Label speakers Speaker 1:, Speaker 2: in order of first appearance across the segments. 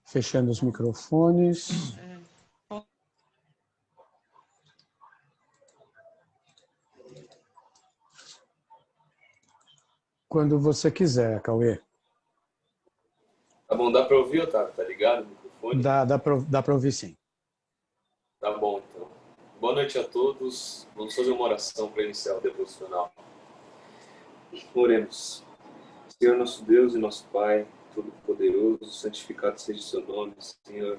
Speaker 1: Fechando os microfones. Quando você quiser, Cauê.
Speaker 2: Tá bom, dá para ouvir, Otávio? Tá ligado o microfone?
Speaker 1: Dá para ouvir, sim.
Speaker 2: Tá bom, então. Boa noite a todos. Vamos fazer uma oração para iniciar o devocional. Oremos. Senhor, nosso Deus e nosso Pai, Todo-Poderoso, santificado seja o seu nome, Senhor.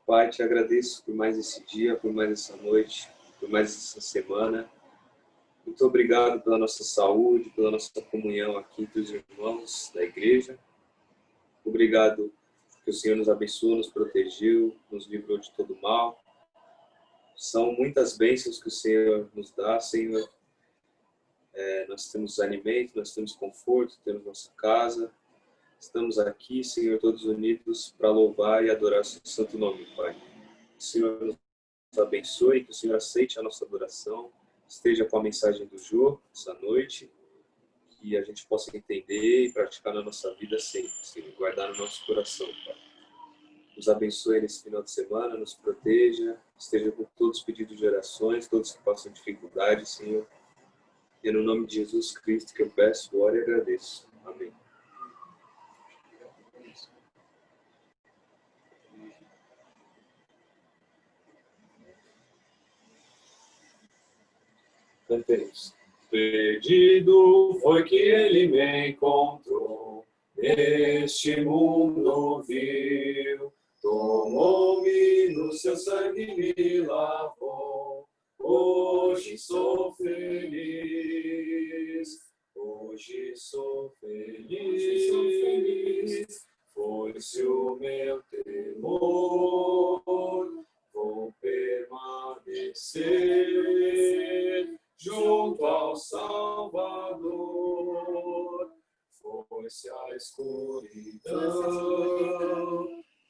Speaker 2: Pai, te agradeço por mais esse dia, por mais essa noite, por mais essa semana. Muito obrigado pela nossa saúde, pela nossa comunhão aqui entre os irmãos da igreja. Obrigado que o Senhor nos abençoou, nos protegeu, nos livrou de todo mal. São muitas bênçãos que o Senhor nos dá, Senhor. Nós temos alimento, nós temos conforto, temos nossa casa. Estamos aqui, Senhor, todos unidos para louvar e adorar o seu santo nome, Pai. Que o Senhor nos abençoe, que o Senhor aceite a nossa adoração. Esteja com a mensagem do Jô essa noite, que a gente possa entender e praticar na nossa vida sempre, Senhor, guardar no nosso coração, Pai. Nos abençoe nesse final de semana, nos proteja, esteja com todos os pedidos de orações, todos que passam dificuldade, Senhor. E é no nome de Jesus Cristo que eu peço, oro e agradeço. Amém. Cantemos. Perdido foi que ele me encontrou, neste mundo vil, tomou-me no seu sangue e me lavou. Hoje sou feliz, hoje sou feliz, foi-se o meu temor, vou permanecer junto ao Salvador. Foi-se a escuridão,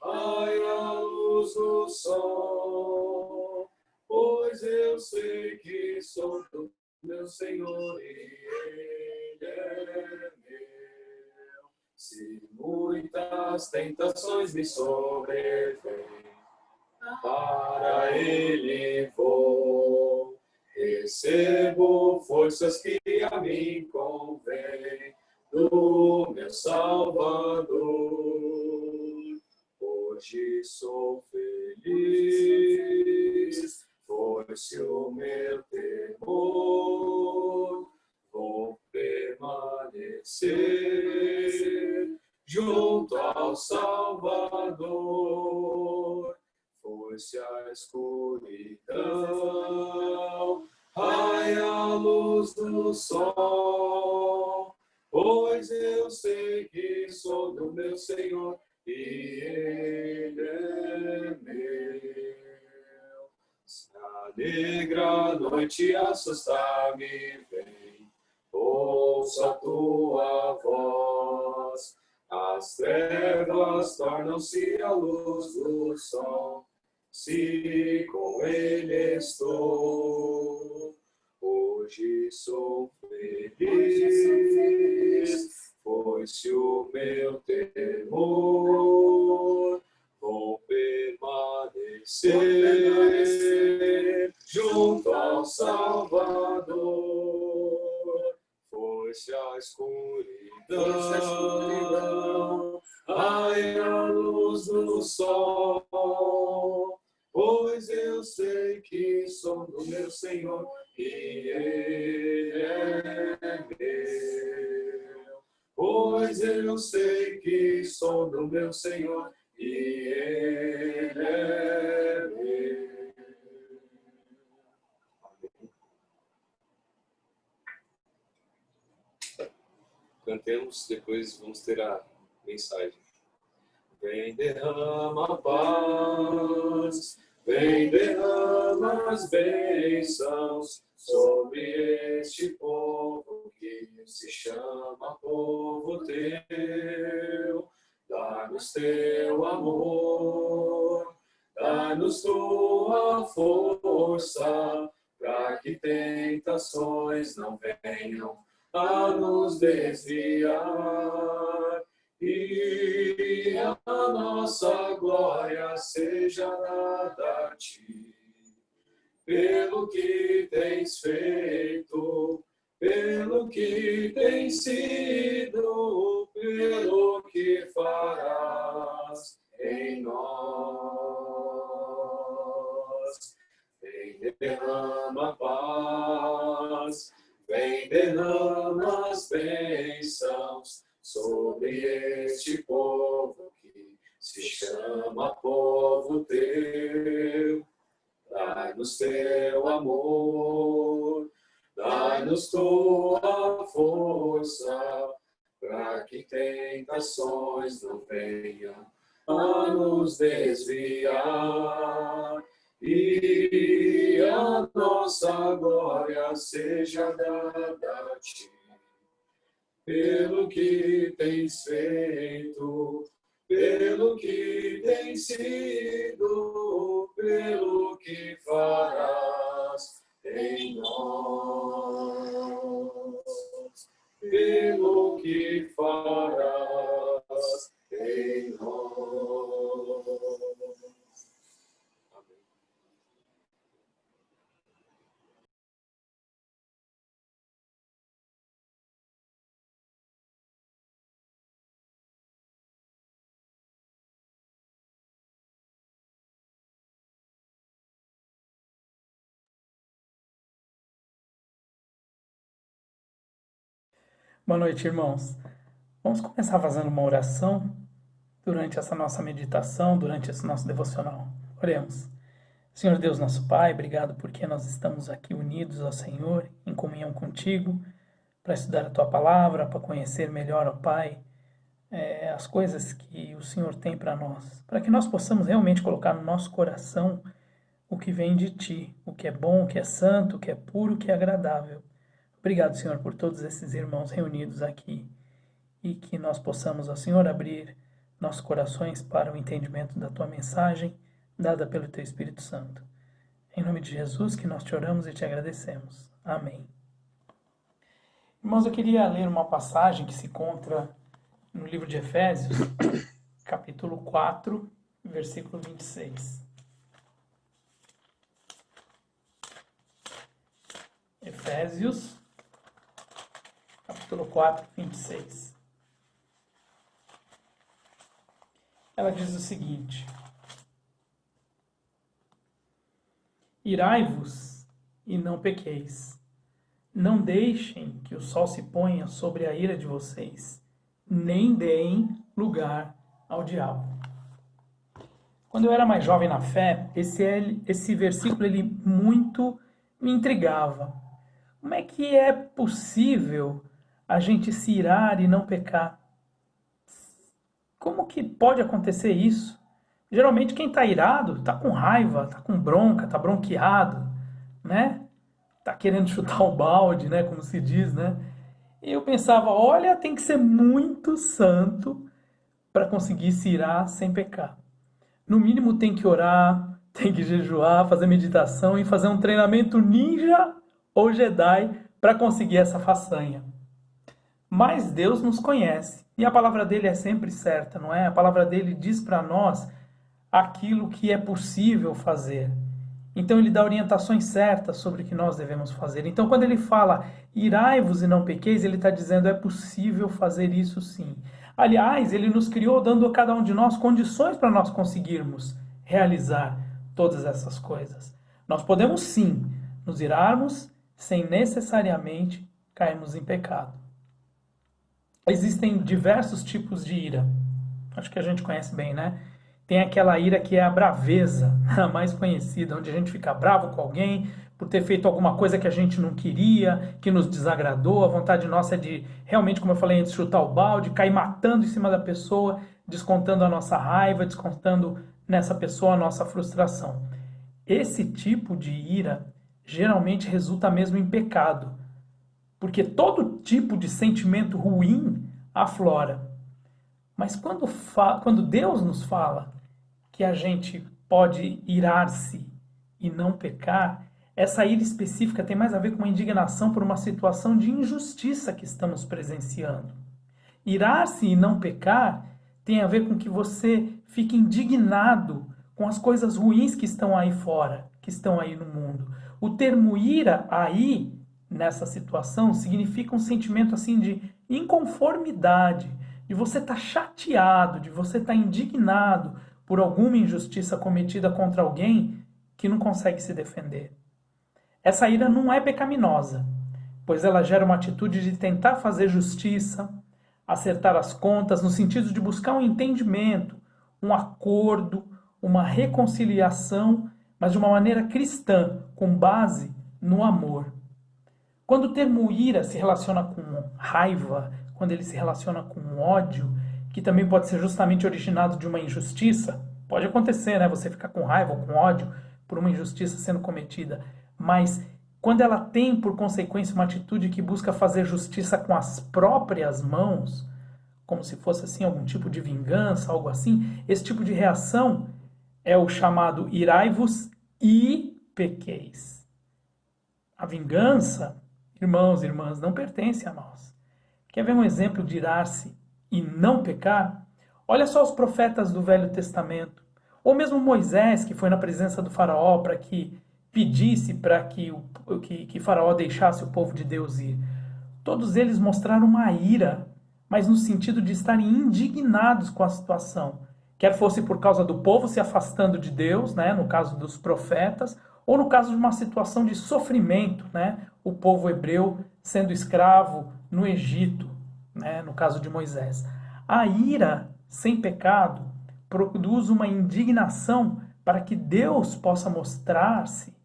Speaker 2: ai a luz do sol, pois eu sei que sou do meu Senhor e Ele é meu. Se muitas tentações me sobrevêm, para Ele vou. Recebo forças que a mim convém, do meu Salvador. Hoje sou feliz, foi-se o meu temor, vou permanecer junto ao Salvador. Foi-se a escuridão, ai a luz do sol, pois eu sei que sou do meu Senhor e Ele é meu. Se a negra noite assustar-me vem, ouço a tua voz, as trevas tornam-se a luz do sol, se com Ele estou. Hoje sou feliz, foi-se o meu temor, vou permanecer junto ao Salvador. Foi-se a escuridão, ai a luz do sol, pois eu sei que sou do meu Senhor e Ele é meu. Pois eu sei que sou do meu Senhor e Ele é meu. Cantemos, depois vamos ter a mensagem. Vem, derrama a paz, vem, derrama as bênçãos sobre este povo que se chama povo teu. Dá-nos teu amor, dá-nos tua força, para que tentações não venham a nos desviar. E a nossa glória seja dada a ti, pelo que tens feito, pelo que tens sido, pelo que farás em nós. Vem, derrama paz, vem, derrama as bênçãos sobre este povo que se chama povo teu. Dai-nos teu amor, dai-nos tua força, para que tentações não venham a nos desviar. E a nossa glória seja dada a ti, pelo que tens feito, pelo que tens sido, pelo que farás em nós, pelo que farás em nós. Amém.
Speaker 3: Boa noite, irmãos. Vamos começar fazendo uma oração durante essa nossa meditação, durante esse nosso devocional. Oremos. Senhor Deus, nosso Pai, obrigado porque nós estamos aqui unidos ao Senhor, em comunhão contigo, para estudar a Tua Palavra, para conhecer melhor, ó Pai, as coisas que o Senhor tem para nós, para que nós possamos realmente colocar no nosso coração o que vem de Ti, o que é bom, o que é santo, o que é puro, o que é agradável. Obrigado, Senhor, por todos esses irmãos reunidos aqui e que nós possamos, ó Senhor, abrir nossos corações para o entendimento da Tua mensagem dada pelo Teu Espírito Santo. Em nome de Jesus que nós te oramos e te agradecemos. Amém. Irmãos, eu queria ler uma passagem que se encontra no livro de Efésios, capítulo 4, versículo 26. Efésios, capítulo 4, 26. Ela diz o seguinte: irai-vos e não pequeis. Não deixem que o sol se ponha sobre a ira de vocês, nem deem lugar ao diabo. Quando eu era mais jovem na fé, esse versículo ele muito me intrigava. Como é que é possível a gente se irar e não pecar? Como que pode acontecer isso? Geralmente quem está irado está com raiva, está com bronca, está bronqueado, né? Está querendo chutar o balde, né? Como se diz, né? E eu pensava, olha, tem que ser muito santo para conseguir se irar sem pecar. No mínimo tem que orar, tem que jejuar, fazer meditação e fazer um treinamento ninja ou Jedi para conseguir essa façanha. Mas Deus nos conhece e a palavra dele é sempre certa, não é? A palavra dele diz para nós aquilo que é possível fazer. Então ele dá orientações certas sobre o que nós devemos fazer. Então quando ele fala irai-vos e não pequeis, ele está dizendo é possível fazer isso sim. Aliás, ele nos criou dando a cada um de nós condições para nós conseguirmos realizar todas essas coisas. Nós podemos sim nos irarmos sem necessariamente cairmos em pecado. Existem diversos tipos de ira. Acho que a gente conhece bem, né? Tem aquela ira que é a braveza, a mais conhecida, onde a gente fica bravo com alguém por ter feito alguma coisa que a gente não queria, que nos desagradou. A vontade nossa é de, realmente, como eu falei antes, chutar o balde, cair matando em cima da pessoa, descontando a nossa raiva, descontando nessa pessoa a nossa frustração. Esse tipo de ira geralmente resulta mesmo em pecado, porque todo tipo de sentimento ruim aflora. Mas quando Deus nos fala que a gente pode irar-se e não pecar, essa ira específica tem mais a ver com uma indignação por uma situação de injustiça que estamos presenciando. Irar-se e não pecar tem a ver com que você fique indignado com as coisas ruins que estão aí fora, que estão aí no mundo. O termo ira aí, nessa situação, significa um sentimento assim de inconformidade, de você estar chateado, de você estar indignado por alguma injustiça cometida contra alguém que não consegue se defender. Essa ira não é pecaminosa, pois ela gera uma atitude de tentar fazer justiça, acertar as contas, no sentido de buscar um entendimento, um acordo, uma reconciliação, mas de uma maneira cristã, com base no amor. Quando o termo ira se relaciona com raiva, quando ele se relaciona com ódio, que também pode ser justamente originado de uma injustiça, pode acontecer, né? Você ficar com raiva ou com ódio por uma injustiça sendo cometida, mas quando ela tem por consequência uma atitude que busca fazer justiça com as próprias mãos, como se fosse assim algum tipo de vingança, algo assim, esse tipo de reação é o chamado irai-vos e pequeis. A vingança, irmãos e irmãs, não pertence a nós. Quer ver um exemplo de irar-se e não pecar? Olha só os profetas do Velho Testamento, ou mesmo Moisés, que foi na presença do faraó para que pedisse para que faraó deixasse o povo de Deus ir. Todos eles mostraram uma ira, mas no sentido de estarem indignados com a situação. Quer fosse por causa do povo se afastando de Deus, né, no caso dos profetas, ou no caso de uma situação de sofrimento, né, o povo hebreu sendo escravo no Egito, né, no caso de Moisés. A ira sem pecado produz uma indignação para que Deus possa mostrar-se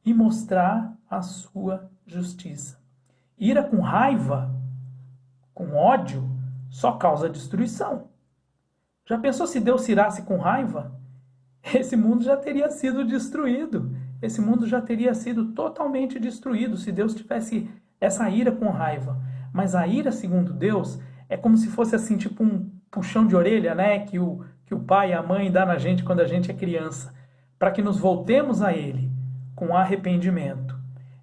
Speaker 3: e mostrar a sua justiça. Ira com raiva, com ódio, só causa destruição. Já pensou se Deus se irasse com raiva? Esse mundo já teria sido destruído. Esse mundo já teria sido totalmente destruído se Deus tivesse essa ira com raiva. Mas a ira, segundo Deus, é como se fosse assim, tipo um puxão de orelha, né? Que o pai e a mãe dá na gente quando a gente é criança, para que nos voltemos a Ele com arrependimento.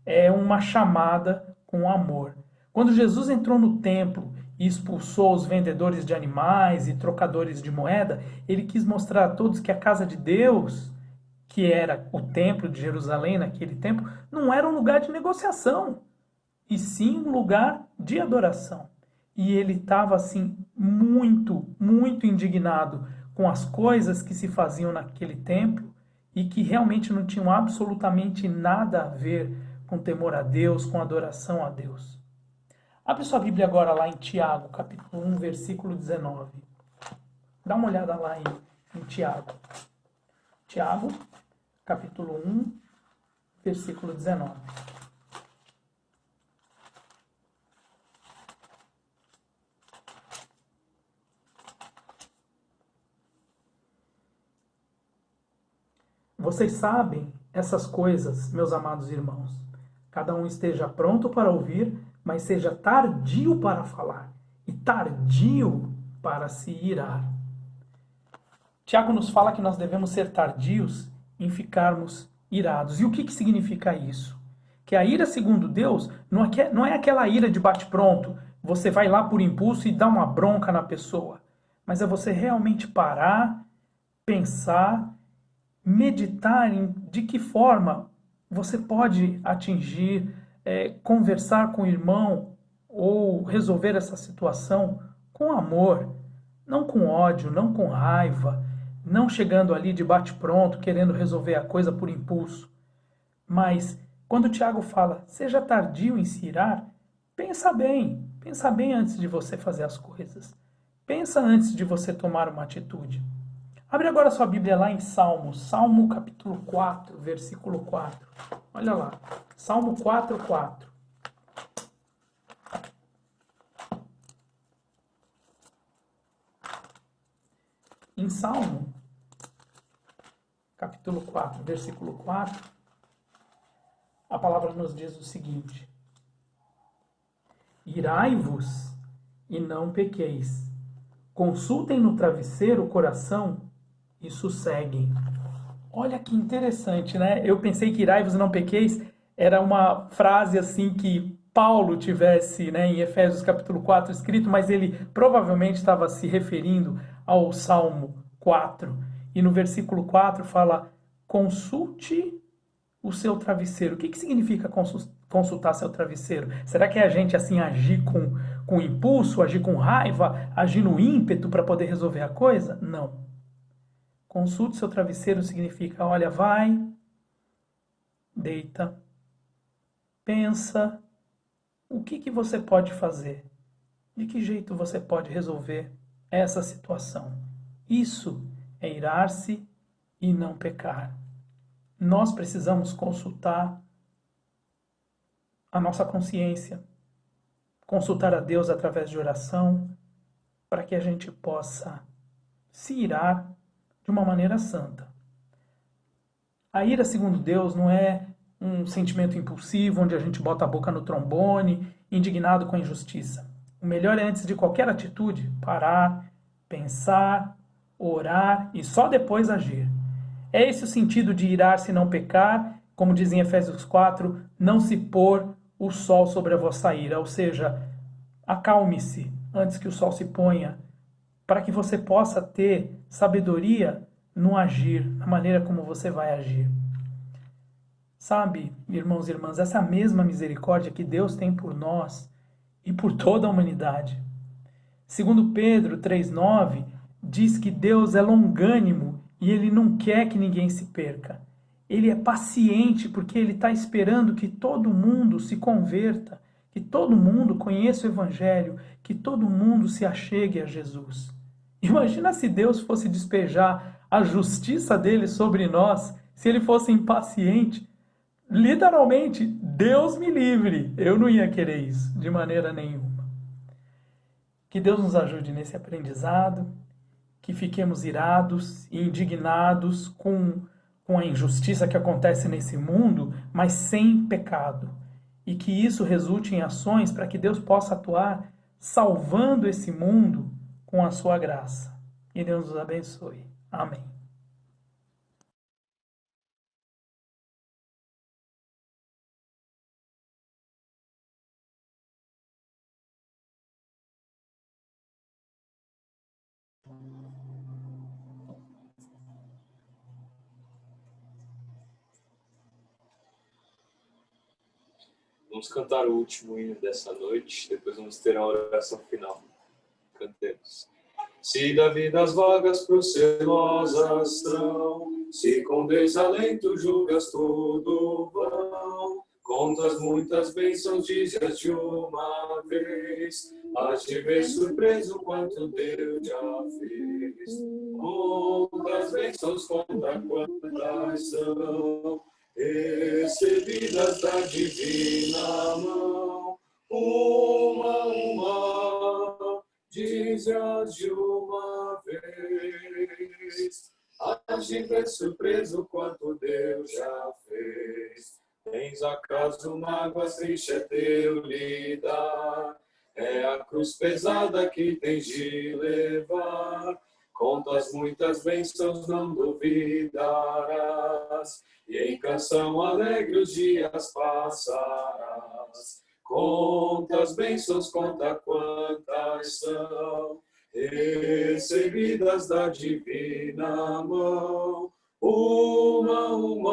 Speaker 3: É uma chamada com amor. Quando Jesus entrou no templo e expulsou os vendedores de animais e trocadores de moeda, ele quis mostrar a todos que a casa de Deus, que era o templo de Jerusalém naquele tempo, não era um lugar de negociação, e sim um lugar de adoração. E ele estava assim muito, muito indignado com as coisas que se faziam naquele templo e que realmente não tinham absolutamente nada a ver com temor a Deus, com adoração a Deus. Abre sua Bíblia agora lá em Tiago, capítulo 1, versículo 19. Dá uma olhada lá em Tiago. Tiago, capítulo 1, versículo 19. Vocês sabem essas coisas, meus amados irmãos. Cada um esteja pronto para ouvir, mas seja tardio para falar e tardio para se irar. Tiago nos fala que nós devemos ser tardios em ficarmos irados. E o que significa isso? Que a ira, segundo Deus, não é aquela ira de bate-pronto, você vai lá por impulso e dá uma bronca na pessoa, mas é você realmente parar, pensar, meditar em de que forma você pode atingir, conversar com o irmão ou resolver essa situação com amor, não com ódio, não com raiva, não chegando ali de bate-pronto, querendo resolver a coisa por impulso. Mas quando o Tiago fala, seja tardio em se irar, pensa bem antes de você fazer as coisas. Pensa antes de você tomar uma atitude. Abre agora sua Bíblia lá em Salmos, Salmo capítulo 4, versículo 4. Olha lá, Salmo 4, 4. Em Salmo, capítulo 4, versículo 4, a palavra nos diz o seguinte: irai-vos e não pequeis. Consultem no travesseiro o coração e sosseguem. Olha que interessante, né? Eu pensei que irai-vos e não pequeis era uma frase assim que Paulo tivesse, né, em Efésios capítulo 4 escrito, mas ele provavelmente estava se referindo ao Salmo 4. E no versículo 4 fala: consulte o seu travesseiro. O que significa consultar seu travesseiro? Será que é a gente assim agir com impulso, agir com raiva, agir no ímpeto para poder resolver a coisa? Não. Consulte seu travesseiro significa, olha, vai, deita, pensa, o que você pode fazer? De que jeito você pode resolver essa situação? Isso é irar-se e não pecar. Nós precisamos consultar a nossa consciência, consultar a Deus através de oração, para que a gente possa se irar de uma maneira santa. A ira, segundo Deus, não é um sentimento impulsivo, onde a gente bota a boca no trombone, indignado com a injustiça. O melhor é, antes de qualquer atitude, parar, pensar, orar e só depois agir. É esse o sentido de irar-se e não pecar, como diz em Efésios 4, não se pôr o sol sobre a vossa ira, ou seja, acalme-se antes que o sol se ponha, para que você possa ter sabedoria no agir, na maneira como você vai agir. Sabe, irmãos e irmãs, essa mesma misericórdia que Deus tem por nós e por toda a humanidade. Segundo Pedro 3,9, diz que Deus é longânimo e Ele não quer que ninguém se perca. Ele é paciente porque Ele está esperando que todo mundo se converta, que todo mundo conheça o Evangelho, que todo mundo se achegue a Jesus. Imagina se Deus fosse despejar a justiça dele sobre nós, se Ele fosse impaciente. Literalmente, Deus me livre, eu não ia querer isso de maneira nenhuma. Que Deus nos ajude nesse aprendizado, que fiquemos irados e indignados com a injustiça que acontece nesse mundo, mas sem pecado. E que isso resulte em ações para que Deus possa atuar salvando esse mundo com a sua graça. E Deus nos abençoe. Amém.
Speaker 2: Vamos cantar o último hino dessa noite, depois vamos ter a oração final. Cantemos. Se da vida as vagas procelosas são, se com desalento julgas tudo vão, contas muitas bênçãos, dizes de uma vez, hás de ver surpreso quanto Deus já fez. Contas bênçãos, conta quantas são, recebidas da divina mão, uma, dize-as de uma vez. Hás de ver surpreso quanto Deus já fez. Tens acaso mágoas, triste é teu lidar, é a cruz pesada que tens de levar. Contas muitas bênçãos, não duvidarás, e em canção alegre os dias passarás. Contas bênçãos, conta quantas são, recebidas da divina mão. Uma,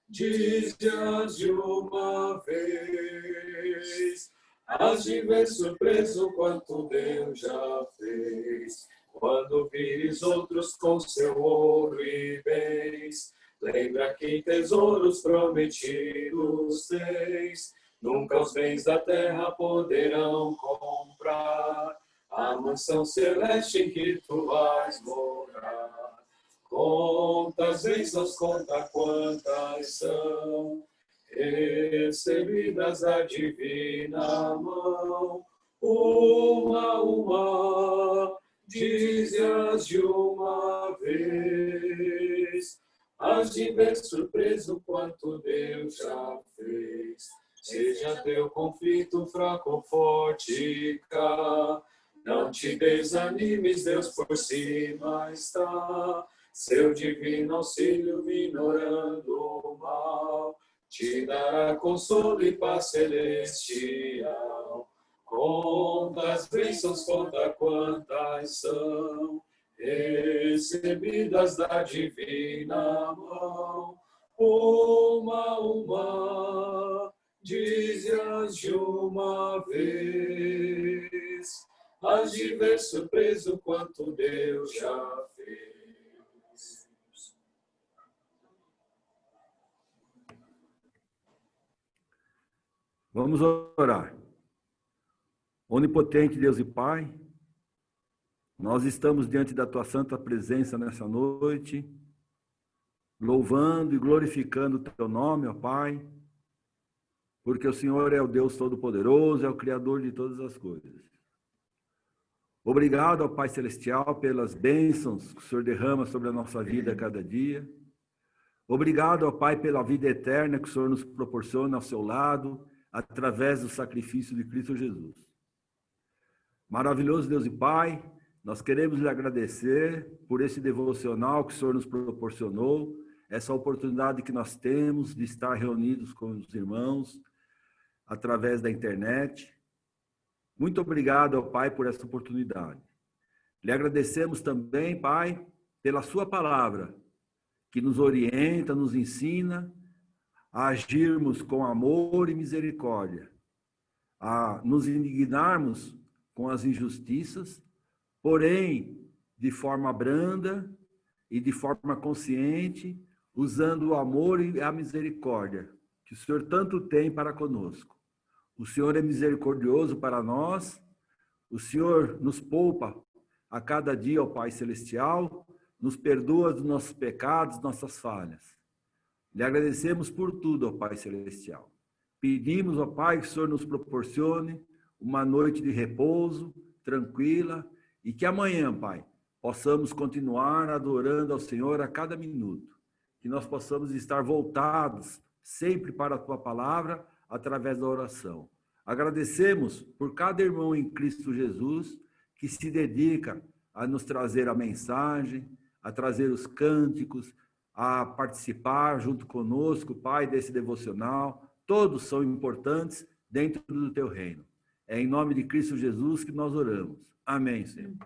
Speaker 2: dize-as de uma vez. Hás de ver surpreso quanto Deus já fez. Quando vires outros com seu ouro e bens, lembra que tesouros prometidos tens. Nunca os bens da terra poderão comprar a mansão celeste em que tu vais morar. Contas bênçãos, conta quantas são, recebidas da divina mão. Uma, dize-as de uma vez. Hás de ver surpreso quanto Deus já fez. Seja teu conflito fraco ou forte cá, não te desanimes, Deus por cima está. Seu divino auxílio minorando o mal, te dará consolo e paz celestial. Conta as bênçãos, conta quantas são, recebidas da divina mão. Uma a uma, dize-as de uma vez, hás de ver surpreso quanto Deus já fez.
Speaker 4: Vamos orar. Onipotente Deus e Pai, nós estamos diante da Tua santa presença nessa noite, louvando e glorificando o Teu nome, ó Pai, porque o Senhor é o Deus Todo-Poderoso, é o Criador de todas as coisas. Obrigado, ó Pai Celestial, pelas bênçãos que o Senhor derrama sobre a nossa vida a cada dia. Obrigado, ó Pai, pela vida eterna que o Senhor nos proporciona ao seu lado, através do sacrifício de Cristo Jesus. Maravilhoso Deus e Pai, nós queremos lhe agradecer por esse devocional que o Senhor nos proporcionou, essa oportunidade que nós temos de estar reunidos com os irmãos através da internet. Muito obrigado ao Pai por essa oportunidade. Lhe agradecemos também, Pai, pela sua palavra, que nos orienta, nos ensina a agirmos com amor e misericórdia, a nos indignarmos com as injustiças, porém, de forma branda e de forma consciente, usando o amor e a misericórdia que o Senhor tanto tem para conosco. O Senhor é misericordioso para nós, o Senhor nos poupa a cada dia, ó Pai Celestial, nos perdoa dos nossos pecados, nossas falhas. Lhe agradecemos por tudo, ó Pai Celestial. Pedimos, ó Pai, que o Senhor nos proporcione uma noite de repouso, tranquila, e que amanhã, Pai, possamos continuar adorando ao Senhor a cada minuto. Que nós possamos estar voltados sempre para a Tua palavra, através da oração. Agradecemos por cada irmão em Cristo Jesus que se dedica a nos trazer a mensagem, a trazer os cânticos, a participar junto conosco, Pai, desse devocional. Todos são importantes dentro do Teu reino. É em nome de Cristo Jesus que nós oramos. Amém, Senhor.